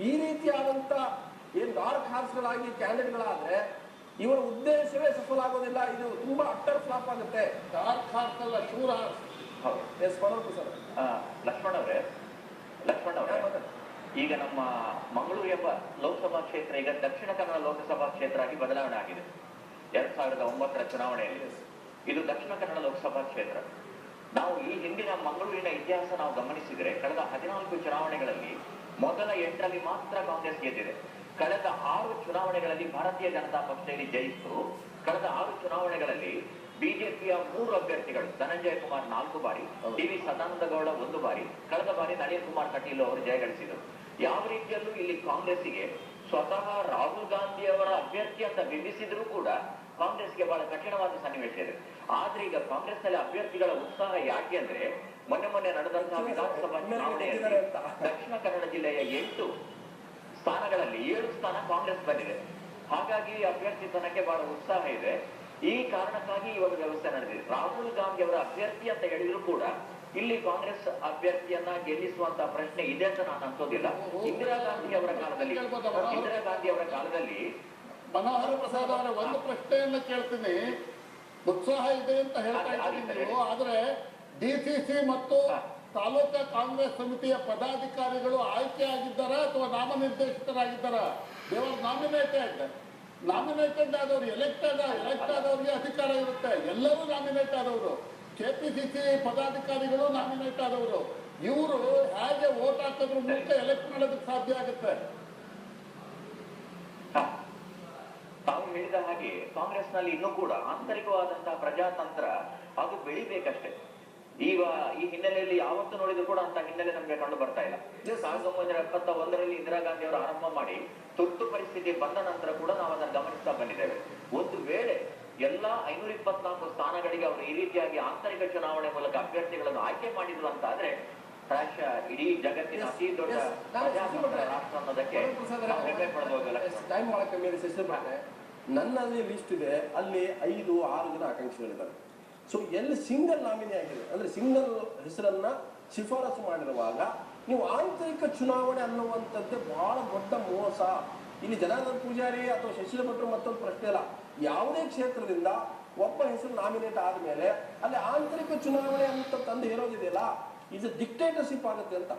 ಈ ರೀತಿಯಾದಂತ ಏನ್ ಡಾರ್ಕ್ ಹಾರ್ಸ್ಗಳಾಗಿ ಕ್ಯಾಂಡಿಡೇಟ್ಗಳಾದ್ರೆ ಇವರ ಉದ್ದೇಶವೇ ಸಫಲ ಆಗೋದಿಲ್ಲ. ಇದು ತುಂಬಾ ಅಟ್ಟರ್ ಫ್ಲಾಪ್ ಆಗುತ್ತೆ. ಡಾರ್ಕ್ ಹಾರ್ಸ್ ಅಲ್ಲ, ಶೂರ್ ಹಾರ್ಸ್. ಹೌದು ಸರ್. ಲಕ್ಷ್ಮಣ್ ಅವರೇ, ಈಗ ನಮ್ಮ ಮಂಗಳೂರು ಎಂಬ ಲೋಕಸಭಾ ಕ್ಷೇತ್ರ ಈಗ ದಕ್ಷಿಣ ಕನ್ನಡ ಲೋಕಸಭಾ ಕ್ಷೇತ್ರ ಆಗಿ ಬದಲಾವಣೆ ಆಗಿದೆ 2009ರ ಚುನಾವಣೆಯಲ್ಲಿ. ಇದು ದಕ್ಷಿಣ ಕನ್ನಡ ಲೋಕಸಭಾ ಕ್ಷೇತ್ರ. ನಾವು ಈ ಹಿಂದಿನ ಮಂಗಳೂರಿನ ಇತಿಹಾಸ ನಾವು ಗಮನಿಸಿದರೆ ಕಳೆದ 14 ಚುನಾವಣೆಗಳಲ್ಲಿ ಮೊದಲ 8ರಲ್ಲಿ ಮಾತ್ರ ಕಾಂಗ್ರೆಸ್ ಗೆದ್ದಿದೆ. ಕಳೆದ 6 ಚುನಾವಣೆಗಳಲ್ಲಿ ಭಾರತೀಯ ಜನತಾ ಪಕ್ಷ ಇಲ್ಲಿ ಜಯಿಸಿತು. ಕಳೆದ 6 ಚುನಾವಣೆಗಳಲ್ಲಿ ಬಿಜೆಪಿಯ 3 ಅಭ್ಯರ್ಥಿಗಳು, ಧನಂಜಯ ಕುಮಾರ್ 4 ಬಾರಿ, ಡಿ.ವಿ. ಸದಾನಂದಗೌಡ 1 ಬಾರಿ, ಕಳೆದ ಬಾರಿ ನಳಿನ್ ಕುಮಾರ್ ಕಟೀಲ್ ಅವರು ಜಯಗಳಿಸಿದರು. ಯಾವ ರೀತಿಯಲ್ಲೂ ಇಲ್ಲಿ ಕಾಂಗ್ರೆಸ್ಸಿಗೆ ಸ್ವತಃ ರಾಹುಲ್ ಗಾಂಧಿ ಅವರ ಅಭ್ಯರ್ಥಿ ಅಂತ ಬಿಂಬಿಸಿದ್ರು ಕೂಡ ಕಾಂಗ್ರೆಸ್ಗೆ ಬಹಳ ಕಠಿಣವಾದ ಸನ್ನಿವೇಶ ಇದೆ. ಆದ್ರೆ ಈಗ ಕಾಂಗ್ರೆಸ್ನಲ್ಲಿ ಅಭ್ಯರ್ಥಿಗಳ ಉತ್ಸಾಹ ಯಾಕೆ ಅಂದ್ರೆ ಮೊನ್ನೆ ನಡೆದಂತಹ ವಿಧಾನಸಭಾ ಚುನಾವಣೆಯಲ್ಲಿ ದಕ್ಷಿಣ ಕನ್ನಡ ಜಿಲ್ಲೆಯ 8 ಸ್ಥಾನಗಳಲ್ಲಿ 7 ಸ್ಥಾನ ಕಾಂಗ್ರೆಸ್ ಬಂದಿದೆ. ಹಾಗಾಗಿ ಅಭ್ಯರ್ಥಿತನಕ್ಕೆ ಬಹಳ ಉತ್ಸಾಹ ಇದೆ. ಈ ಕಾರಣಕ್ಕಾಗಿ ಈ ಒಂದು ವ್ಯವಸ್ಥೆ ನಡೆದಿದೆ. ರಾಹುಲ್ ಗಾಂಧಿ ಅವರ ಅಭ್ಯರ್ಥಿ ಅಂತ ಹೇಳಿದ್ರು ಕೂಡ ಇಲ್ಲಿ ಕಾಂಗ್ರೆಸ್ ಅಭ್ಯರ್ಥಿಯನ್ನ ಗೆಲ್ಲಿಸುವಂತ ಪ್ರಶ್ನೆ ಇದೆ ಅಂತ ನಾನು ಅನ್ಸೋದಿಲ್ಲ. ಇಂದಿರಾ ಗಾಂಧಿ ಅವರ ಕಾಲದಲ್ಲಿ ಮನೋಹರ ಪ್ರಸಾದ್ ಅವರ ಒಂದು ಪ್ರಶ್ನೆಯನ್ನ ಕೇಳ್ತೀನಿ. ಉತ್ಸಾಹ ಇದೆ ಅಂತ ಹೇಳ್ತಾ ಇದ್ದೀನಿ ನೀವು, ಆದ್ರೆ ಡಿಸಿಸಿ ಮತ್ತು ತಾಲೂಕಾ ಕಾಂಗ್ರೆಸ್ ಸಮಿತಿಯ ಪದಾಧಿಕಾರಿಗಳು ಆಯ್ಕೆ ಆಗಿದ್ದಾರಾ ಅಥವಾ ನಾಮನಿರ್ದೇಶಿತರಾಗಿದ್ದಾರಾ? ದೇವರ್ ನಾಮಿನೇಟೆಡ್ ಆದವರು, ಎಲೆಕ್ಟ್ ಆದವ್ರಿಗೆ ಅಧಿಕಾರ ಇರುತ್ತೆ. ಎಲ್ಲರೂ ನಾಮಿನೇಟ್ ಆದವರು, ಕೆಪಿಸಿಸಿ ಪದಾಧಿಕಾರಿಗಳು ನಾಮಿನೇಟ್ ಆದವರು. ಇವರು ಹೇಗೆ ವೋಟ್ ಹಾಕಿದ್ರು ಮುಂಚೆ ಎಲೆಕ್ಟ್ ಮಾಡೋದಕ್ಕೆ ಸಾಧ್ಯ ಆಗುತ್ತೆ? ತಾವು ಹೇಳಿದ ಹಾಗೆ ಕಾಂಗ್ರೆಸ್ ನಲ್ಲಿ ಇನ್ನೂ ಕೂಡ ಆಂತರಿಕವಾದಂತಹ ಪ್ರಜಾತಂತ್ರ ಅದು ಬೆಳಿಬೇಕಷ್ಟೇ. ಈಗ ಈ ಹಿನ್ನೆಲೆಯಲ್ಲಿ ಯಾವತ್ತು ನೋಡಿದ್ರು ಕೂಡ ಅಂತ ಹಿನ್ನೆಲೆ ನಮ್ಗೆ ಕಂಡು ಬರ್ತಾ ಇಲ್ಲ. 1971ರಲ್ಲಿ ಇಂದಿರಾ ಗಾಂಧಿ ಅವರು ಆರಂಭ ಮಾಡಿ ತುರ್ತು ಪರಿಸ್ಥಿತಿ ಬಂದ ನಂತರ ಕೂಡ ನಾವು ಅದನ್ನು ಗಮನಿಸ್ತಾ ಬಂದಿದ್ದೇವೆ. ಒಂದು ವೇಳೆ ಎಲ್ಲಾ 524 ಸ್ಥಾನಗಳಿಗೆ ಅವರು ಈ ರೀತಿಯಾಗಿ ಆಂತರಿಕ ಚುನಾವಣೆ ಮೂಲಕ ಅಭ್ಯರ್ಥಿಗಳನ್ನು ಆಯ್ಕೆ ಮಾಡಿದ್ರು ಅಂತ ಆದ್ರೆ ಪ್ರಾಯಶಃ ಇಡೀ ಜಗತ್ತಿನ ಅತಿ ದೊಡ್ಡ ರಾಷ್ಟ್ರ ಅನ್ನೋದಕ್ಕೆ ಹೆಮ್ಮೆ ಪಡಬಹುದು. ನನ್ನಲ್ಲಿ ಲಿಸ್ಟ್ ಇದೆ, ಅಲ್ಲಿ 5-6 ಜನ ಆಕಾಂಕ್ಷಿಗಳಿದ್ದಾರೆ. ಸೊ ಎಲ್ಲಿ ಸಿಂಗಲ್ ನಾಮಿನಿ ಆಗಿದೆ ಅಂದ್ರೆ ಸಿಂಗಲ್ ಹೆಸರನ್ನ ಶಿಫಾರಸು ಮಾಡಿರುವಾಗ ನೀವು ಆಂತರಿಕ ಚುನಾವಣೆ ಅನ್ನುವಂಥದ್ದೇ ಬಹಳ ದೊಡ್ಡ ಮೋಸ. ಇಲ್ಲಿ ಜನಾರ್ದನ್ ಪೂಜಾರಿ ಅಥವಾ ಶಶಿಲ ಭಟ್ರು ಮತ್ತೊಂದು ಪ್ರಶ್ನೆ ಇಲ್ಲ. ಯಾವುದೇ ಕ್ಷೇತ್ರದಿಂದ ಒಬ್ಬ ಹೆಸರು ನಾಮಿನೇಟ್ ಆದ್ಮೇಲೆ ಅಲ್ಲಿ ಆಂತರಿಕ ಚುನಾವಣೆ ಅಂತ ತಂದು ಹೇರೋದಿದೆಯಲ್ಲ, ಇದು ಡಿಕ್ಟೇಟರ್ಶಿಪ್ ಆಗುತ್ತೆ ಅಂತ.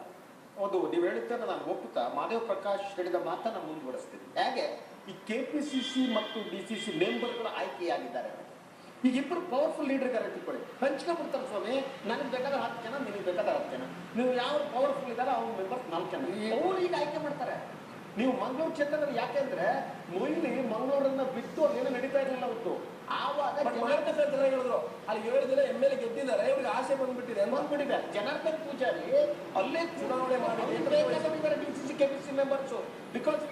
ಹೌದು, ನೀವು ಹೇಳಿದ್ದನ್ನು ನಾನು ಒಪ್ಪುತ್ತಾ ಮಾದೇವ್ ಪ್ರಕಾಶ್ ಹೇಳಿದ ಮಾತನ್ನ ಮುಂದುವರಿಸ್ತೀನಿ. ಹೇಗೆ ಈ ಕೆಪಿಸಿಸಿ ಮತ್ತು ಡಿಸಿಸಿ ಮೆಂಬರ್ಗಳು ಆಯ್ಕೆಯಾಗಿದ್ದಾರೆ. ಈಗ ಇಬ್ಬರು ಪವರ್ಫುಲ್ ಲೀಡರ್ ಗಾರ ಇಟ್ಕೊಳ್ಳಿ, ಹಂಚ್ಕೊಂಡ್ಬಿಡ್ತಾರೆ ಸ್ವಾಮಿ. ನನಗೆ ಬೇಕಾದ್ರೆ 10 ಜನ, ನಿನಗೆ ಬೇಕಾದ್ರೆ 10 ಜನ. ನೀವು ಯಾವ ಪವರ್ಫುಲ್ ಇದ್ದಾರೆ ಅವ್ರ ಮೆಂಬರ್ಸ್ 4 ಜನ ಅವ್ರು ಈಗ ಆಯ್ಕೆ ಮಾಡ್ತಾರೆ. ನೀವು ಮಂಗಳೂರು ಕ್ಷೇತ್ರದಲ್ಲಿ ಯಾಕೆಂದ್ರೆ ಮೊಯ್ಲಿ ಮಂಗಳೂರನ್ನ ಬಿಟ್ಟು ಏನು ನಡೀತಾ ಇರಲಿಲ್ಲ ಅವತ್ತು. ಆವಾಗ ಜನ ಹೇಳಿದ್ರು ಅಲ್ಲಿ 7 ಜನ MLA ಗೆದ್ದಿದ್ದಾರೆ, ಇವ್ರಿಗೆ ಆಸೆ ಬಂದ್ಬಿಟ್ಟಿದೆ. ಜನಾರ್ದನ್ ಪೂಜಾರಿ ಅಲ್ಲೇ ಚುನಾವಣೆ ಮಾಡಿ ಡಿಸಿಸಿ ಕೆಪಿಸಿ ಮೆಂಬರ್ಸ್ ಬಿಕಾಸ್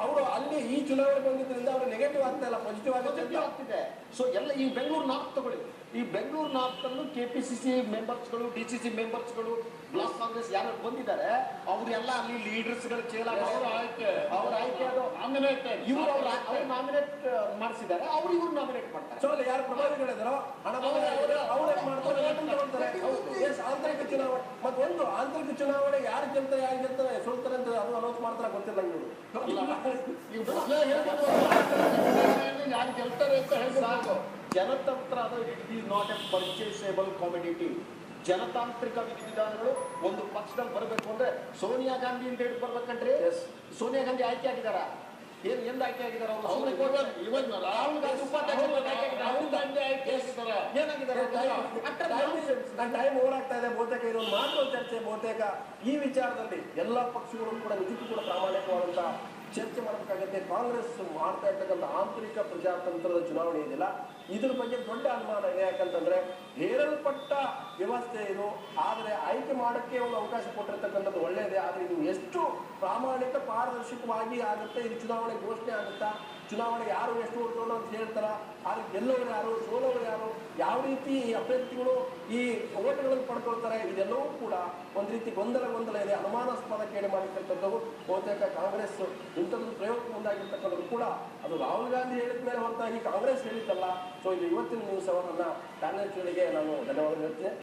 ಅವರು ಅಲ್ಲಿ ಈ ಚುನಾವಣೆ ಬಂದಿದ್ದರಿಂದ ಅವರು ನೆಗೆಟಿವ್ ಆಗ್ತಾ ಇಲ್ಲ, ಪಾಸಿಟಿವ್ ಆಗ್ತಿದೆ. ಸೊ ಎಲ್ಲ ಈ ಬೆಂಗಳೂರು ನಾರ್ತ್ ತಗೊಳ್ಳಿ, ಈ ಬೆಂಗಳೂರು ನಾರ್ತ್ ಅನ್ನು ಕೆಪಿಸಿಸಿ ಮೆಂಬರ್ಸ್ಗಳು, ಡಿಸಿಸಿ ಮೆಂಬರ್ಸ್ಗಳು, ಬ್ಲಾಕ್ ಕಾಂಗ್ರೆಸ್ ಯಾರು ಬಂದಿದ್ದಾರೆ ಅವರೆಲ್ಲ ಅಲ್ಲಿ ಲೀಡರ್ಸ್ಗಳು ಅವ್ರ ಆಯ್ಕೆ ಅದು ಇವರು ಅವ್ರು ನಾಮಿನೇಟ್ ಮಾಡಿಸಿದ್ದಾರೆ, ಅವ್ರು ಇವ್ರು ನಾಮಿನೇಟ್ ಮಾಡ್ತಾರೆ. ಸೊ ಅಲ್ಲಿ ಯಾರು ಪ್ರಭಾವಿಗಳಿದಾರೋ ಆಂತರಿಕ ಚುನಾವಣೆ ಮತ್ತೊಂದು ಆಂತರಿಕ ಚುನಾವಣೆ ಯಾರು ಗೆಲ್ತಾರೆ ಸೋಲ್ತಾರೆ ಅಂತ ಅದು ಅನೌನ್ಸ್ ಮಾಡ್ತಾರೆ ಗೊತ್ತಿಲ್ಲ. ಯಾರು ಗೆಲ್ತಾರೆ ಅಂತ ಹೇಳ್ಬೇಕು. ಜನತಂತ್ರ ಅದು it is not a purchasable commodity. ಜನತಾಂತ್ರಿಕ ವಿಧಿವಿಧಾನಗಳು ಒಂದು ಪಕ್ಷದಲ್ಲಿ ಬರಬೇಕು ಅಂದ್ರೆ ಸೋನಿಯಾ ಗಾಂಧಿ ಅಂತ ಹೇಳಿ ಬರ್ಬೇಕಂಡ್ರಿ. ಸೋನಿಯಾ ಗಾಂಧಿ ಆಯ್ಕೆ ಆಗಿದಾರ? ಎಂದ ಆಯ್ಕೆ ಆಗಿದಾರ ಅವರು? ರಾಹುಲ್ ಗಾಂಧಿ ಟೈಮ್ ಓವರ್ ಆಗ್ತಾ ಇದೆ. ಬಹುತೇಕ ಇದೊಂದು ಮಾತ್ರ ಚರ್ಚೆ. ಬಹುತೇಕ ಈ ವಿಚಾರದಲ್ಲಿ ಎಲ್ಲಾ ಪಕ್ಷಗಳು ಕೂಡ ನಿಜಕ್ಕೂ ಕೂಡ ಪ್ರಾಮಾಣಿಕವಾದಂತಹ ಚರ್ಚೆ ಮಾಡಬೇಕಾಗುತ್ತೆ. ಕಾಂಗ್ರೆಸ್ ಮಾಡ್ತಾ ಇರ್ತಕ್ಕಂಥ ಆಂತರಿಕ ಪ್ರಜಾತಂತ್ರದ ಚುನಾವಣೆ ಇದೆಯಲ್ಲ, ಇದ್ರ ಬಗ್ಗೆ ದೊಡ್ಡ ಅನುಮಾನ ಇದೆ. ಯಾಕಂತಂದ್ರೆ ಹೇರಲ್ಪಟ್ಟ ವ್ಯವಸ್ಥೆ ಇದು, ಆದರೆ ಆಯ್ಕೆ ಮಾಡೋಕ್ಕೆ ಒಂದು ಅವಕಾಶ ಕೊಟ್ಟಿರ್ತಕ್ಕಂಥದ್ದು ಒಳ್ಳೆಯದೇ. ಆದರೆ ಇದು ಎಷ್ಟು ಪ್ರಾಮಾಣಿಕ ಪಾರದರ್ಶಕವಾಗಿ ಆಗುತ್ತೆ, ಇದು ಚುನಾವಣೆ ಘೋಷಣೆ ಆಗುತ್ತಾ, ಚುನಾವಣೆ ಯಾರು ಎಷ್ಟು ಓಡ್ತಾರೋ ಅಂತ ಹೇಳ್ತಾರ, ಆದ್ರೆ ಗೆಲ್ಲೋರು ಯಾರು, ಸೋಲೋರು ಯಾರು, ಯಾವ ರೀತಿ ಈ ಅಭ್ಯರ್ಥಿಗಳು ಈ ಓಟ್ಗಳನ್ನು ಪಡ್ಕೊಳ್ತಾರೆ, ಇದೆಲ್ಲವೂ ಕೂಡ ಒಂದು ರೀತಿ ಗೊಂದಲ ಇದೆ. ಅನುಮಾನಾಸ್ಪದ ಕೇಳಿ ಮಾಡಿರ್ತಕ್ಕಂಥದ್ದು ಬಹುತೇಕ ಕಾಂಗ್ರೆಸ್ ಇಂಥದ್ದು ಪ್ರಯೋಗಕ್ಕೆ ಮುಂದಾಗಿರ್ತಕ್ಕಂಥದ್ದು ಕೂಡ ಅದು ರಾಹುಲ್ ಗಾಂಧಿ ಹೇಳಿದ ಮೇಲೆ ಹೊರತಾಗಿ ಕಾಂಗ್ರೆಸ್ ಹೇಳಿದ್ದಲ್ಲ. ಸೊ ಇದು ಇವತ್ತಿನ ನ್ಯೂಸ್ ಅವರನ್ನ ಪ್ಯಾನಲಿಸ್ಟ್ಗಳಿಗೆ ನಾನು ಧನ್ಯವಾದ ಹೇಳ್ತೇನೆ.